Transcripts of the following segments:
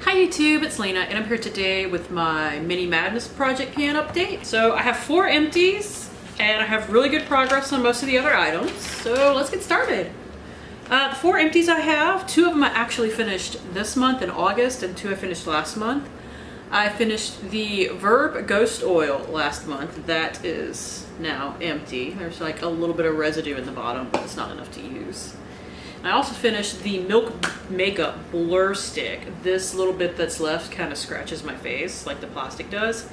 Hi YouTube, it's Lena and I'm here today with my Mini Madness Project Pan update. So I have 4 empties and I have really good progress on most of the other items. So let's get started. The 4 empties I have, 2 of them I actually finished this month in August and 2 I finished last month. I finished the Verb Ghost Oil last month. That is now empty. There's like a little bit of residue in the bottom, but it's not enough to use. I also finished the Milk Makeup Blur Stick. This little bit that's left kind of scratches my face like the plastic does.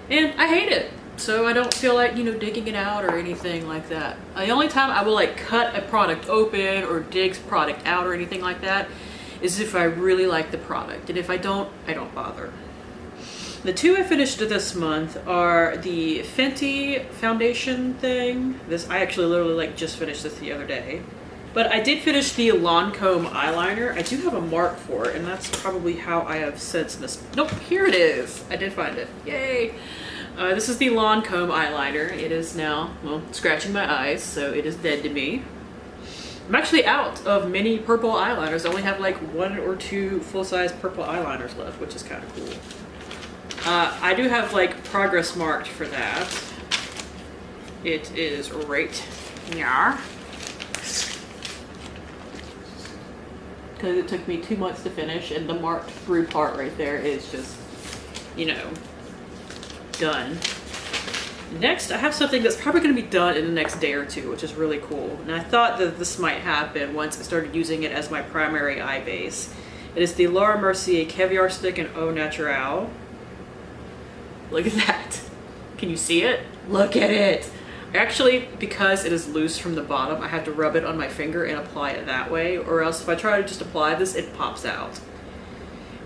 And I hate it. So I don't feel like, digging it out or anything like that. The only time I will like cut a product open or dig product out or anything like that is if I really like the product. And if I don't bother. The 2 I finished this month are the Fenty foundation thing. I actually literally just finished this the other day. But I did finish the Lancome eyeliner. I do have a mark for it, and that's probably how I have since missed. Nope, here it is. I did find it. Yay! This is the Lancome eyeliner. It is now, well, scratching my eyes, so it is dead to me. I'm actually out of mini purple eyeliners. I only have like 1 or 2 full-size purple eyeliners left, which is kind of cool. I do have like progress marked for that. It is right here. Because it took me 2 months to finish, and the marked through part right there is just, done. Next, I have something that's probably going to be done in the next day or 2, which is really cool. And I thought that this might happen once I started using it as my primary eye base. It is the Laura Mercier Caviar Stick in Au Naturel. Look at that. Can you see it? Look at it. Actually, because it is loose from the bottom, I have to rub it on my finger and apply it that way, or else if I try to just apply this, it pops out.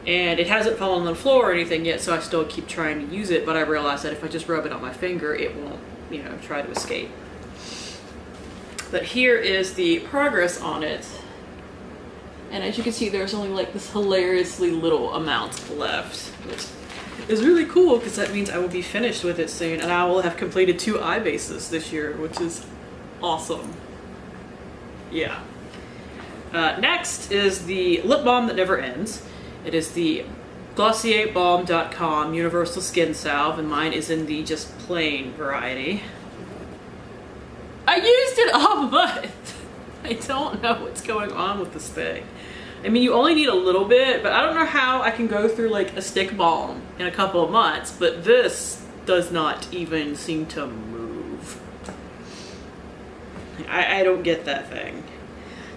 And it hasn't fallen on the floor or anything yet, so I still keep trying to use it, but I realize that if I just rub it on my finger, it won't, try to escape. But here is the progress on it. And as you can see, there's only like this hilariously little amount left. It's really cool because that means I will be finished with it soon and I will have completed 2 eye bases this year, which is awesome. Yeah. Next is the lip balm that never ends. It is the GlossierBalm.com Universal Skin Salve, and mine is in the just plain variety. I used it all month. I don't know what's going on with this thing. I mean, you only need a little bit, but I don't know how I can go through like a stick balm in a couple of months, but this does not even seem to move. I don't get that thing.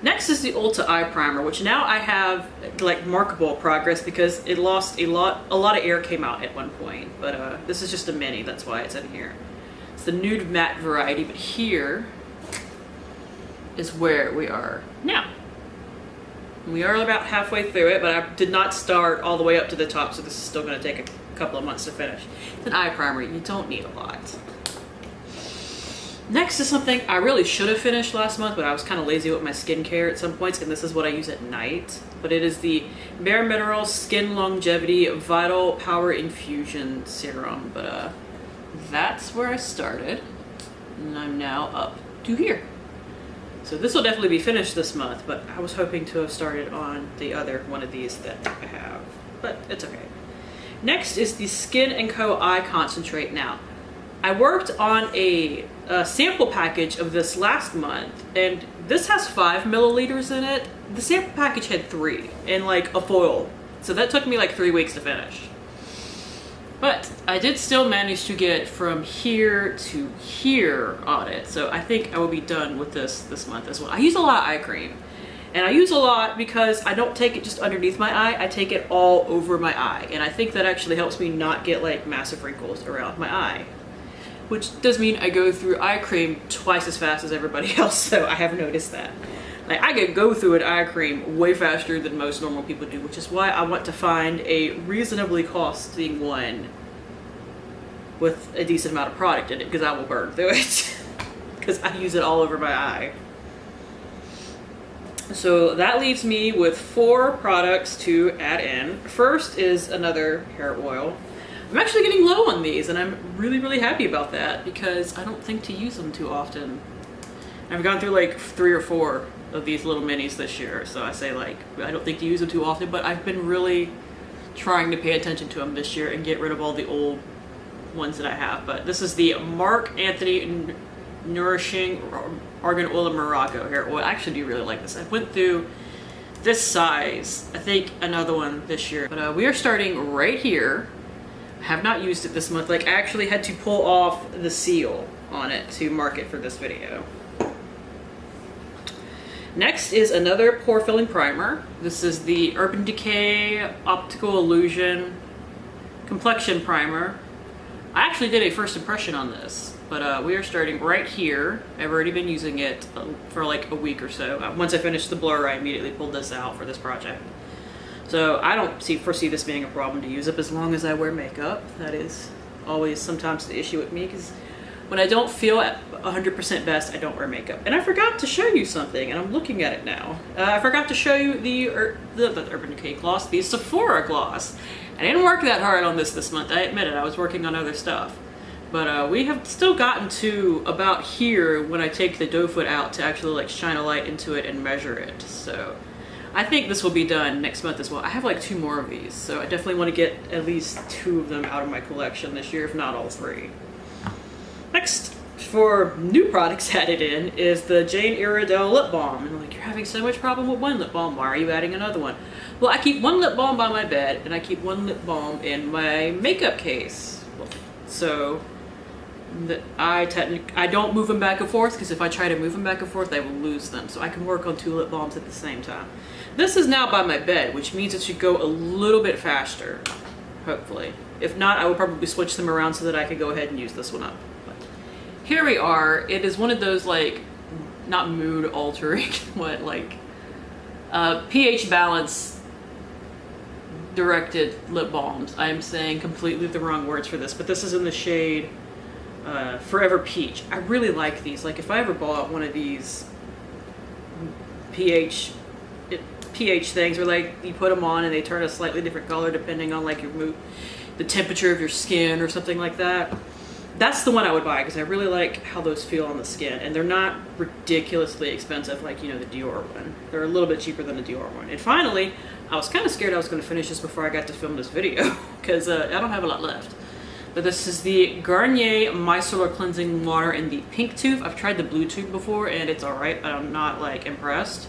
Next is the Ulta Eye Primer, which now I have like markable progress because it lost a lot of air came out at one point, but this is just a mini, that's why it's in here. It's the nude matte variety, but here is where we are now. We are about halfway through it, but I did not start all the way up to the top, so this is still going to take a couple of months to finish. It's an eye primer. You don't need a lot. Next is something I really should have finished last month, but I was kind of lazy with my skincare at some points, and this is what I use at night. But it is the Bare Minerals Skin Longevity Vital Power Infusion Serum. But that's where I started, and I'm now up to here. So this will definitely be finished this month, but I was hoping to have started on the other one of these that I have, but it's okay. Next is the Skin & Co. Eye Concentrate. Now, I worked on a sample package of this last month, and this has 5 milliliters in it. The sample package had 3 in like a foil, so that took me like 3 weeks to finish. But I did still manage to get from here to here on it, so I think I will be done with this month as well. I use a lot of eye cream, and I use a lot because I don't take it just underneath my eye, I take it all over my eye, and I think that actually helps me not get like massive wrinkles around my eye. Which does mean I go through eye cream twice as fast as everybody else, so I have noticed that. Like, I could go through an eye cream way faster than most normal people do, which is why I want to find a reasonably costing one with a decent amount of product in it, because I will burn through it. Because I use it all over my eye. So that leaves me with 4 products to add in. First is another hair oil. I'm actually getting low on these, and I'm really, really happy about that because I don't think to use them too often. I've gone through like 3 or 4 of these little minis this year, so I say like I don't think to use them too often, but I've been really trying to pay attention to them this year and get rid of all the old ones that I have. But this is the Marc Anthony Nourishing Argan Oil of Morocco hair oil. I actually do really like this. I went through this size, I think another one this year. But we are starting right here. I have not used it this month. Like, I actually had to pull off the seal on it to mark it for this video. Next is another pore filling primer. This is the Urban Decay Optical Illusion Complexion Primer. I actually did a first impression on this, but we are starting right here. I've already been using it for like a week or so. Once I finished the blur, I immediately pulled this out for this project. So I don't foresee this being a problem to use up as long as I wear makeup. That is always sometimes the issue with me, because when I don't feel at 100% best, I don't wear makeup. And I forgot to show you something, and I'm looking at it now. I forgot to show you the Urban Decay gloss, the Sephora gloss. I didn't work that hard on this month, I admit it. I was working on other stuff. But we have still gotten to about here when I take the doe foot out to actually like shine a light into it and measure it. So I think this will be done next month as well. I have like 2 more of these, so I definitely want to get at least 2 of them out of my collection this year, if not all 3. Next, for new products added in, is the Jane Iredale Lip Balm. And like, you're having so much problem with one lip balm, why are you adding another one? Well, I keep one lip balm by my bed, and I keep one lip balm in my makeup case. So I don't move them back and forth, because if I try to move them back and forth, I will lose them. So I can work on 2 lip balms at the same time. This is now by my bed, which means it should go a little bit faster, hopefully. If not, I will probably switch them around so that I can go ahead and use this one up. Here we are. It is one of those, like, not mood altering, what, like pH balance directed lip balms. I am saying completely the wrong words for this, but this is in the shade Forever Peach. I really like these. Like, if I ever bought one of these pH things where like you put them on and they turn a slightly different color depending on like your mood, the temperature of your skin or something like that, that's the one I would buy, because I really like how those feel on the skin, and they're not ridiculously expensive like, you know, the Dior one. They're a little bit cheaper than the Dior one. And finally, I was kind of scared I was going to finish this before I got to film this video, because I don't have a lot left. But this is the Garnier Micellar Cleansing Water in the pink tube. I've tried the blue tube before, and it's alright, but I'm not like impressed.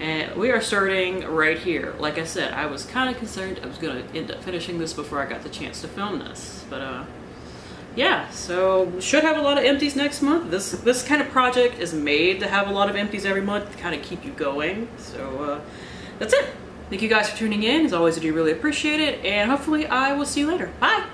And we are starting right here. Like I said, I was kind of concerned I was going to end up finishing this before I got the chance to film this, but yeah, so should have a lot of empties next month. This kind of project is made to have a lot of empties every month to kind of keep you going. So that's it. Thank you guys for tuning in. As always, I do really appreciate it, and hopefully I will see you later. Bye!